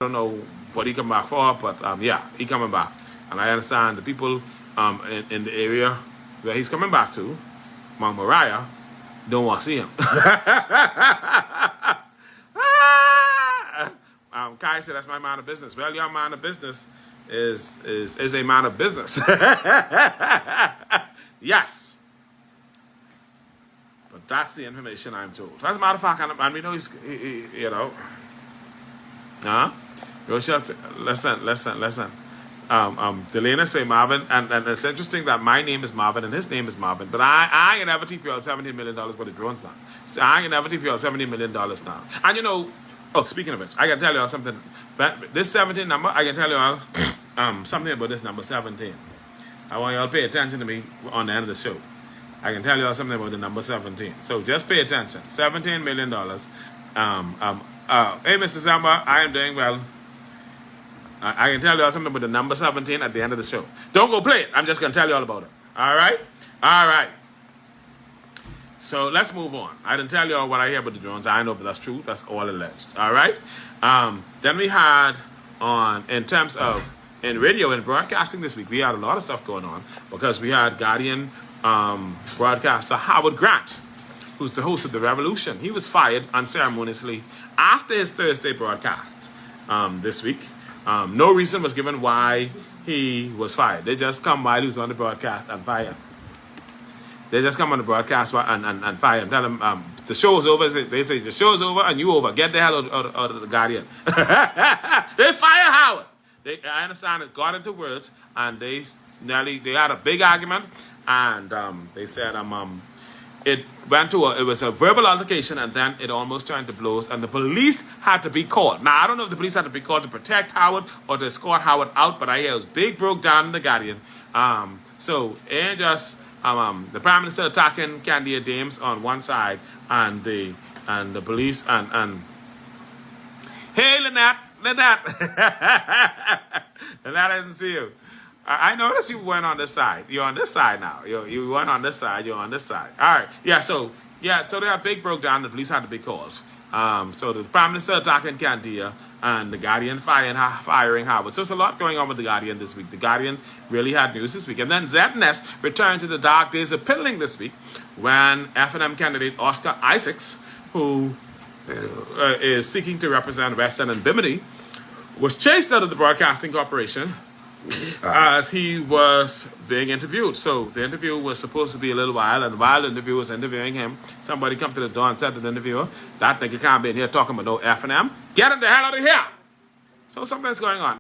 don't know what he come back for, but yeah, he coming back. And I understand the people in the area where he's coming back to, Mount Moriah, don't want to see him. Kai said, that's my man of business. Well, your man of business is a man of business. Yes. But that's the information I'm told. As a matter of fact, and we know you know. Listen. Delana say Marvin, and it's interesting that my name is Marvin and his name is Marvin, but I ain't never fuel $17 million for the drones now. So I ain't never fuel $70 million now. And you know, oh, speaking of which, I can tell you all something. But this 17 number, I can tell you all something about this number 17. I want you all to pay attention to me on the end of the show. I can tell you all something about the number 17. So just pay attention. $17 million. Hey, Mr. Zamba, I am doing well. I can tell you all something about the number 17 at the end of the show. Don't go play it. I'm just going to tell you all about it. All right? All right. So let's move on. I didn't tell you all what I hear about the drones. I know, but that's true. That's all alleged. All right? Then we had in terms of in radio and broadcasting this week, we had a lot of stuff going on because we had Guardian broadcaster Howard Grant, who's the host of The Revolution. He was fired unceremoniously after his Thursday broadcast this week. No reason was given why he was fired. They just come while he was on the broadcast and fire him. They just come on the broadcast and fire him. Tell him the show's over. They say the show's over and you over. Get the hell out of the Guardian. They fire Howard. I understand it got into words and they had a big argument and they said it was a verbal altercation and then it almost turned to blows and the police had to be called. Now I don't know if the police had to be called to protect Howard or to escort Howard out, but I hear it was big broke down in the Guardian. So it ain't just the Prime Minister attacking Candia Dames on one side and the police and hey Lynette. Lynette, I didn't see you. I noticed you went on this side. You're on this side now. You went on this side. You're on this side. All right. Yeah. So they had big broke down. The police had to be called. So the Prime Minister attacking Candia and the Guardian firing Howard. So it's a lot going on with the Guardian this week. The Guardian really had news this week. And then ZNS returned to the dark days of piddling this week when F&M candidate Oscar Isaacs, who is seeking to represent West End and Bimini, was chased out of the Broadcasting Corporation as he was being interviewed. So the interview was supposed to be a little while, and while the interviewer was interviewing him, somebody come to the door and said to the interviewer, that nigga can't be in here talking about no F&M. Get him the hell out of here. So something's going on.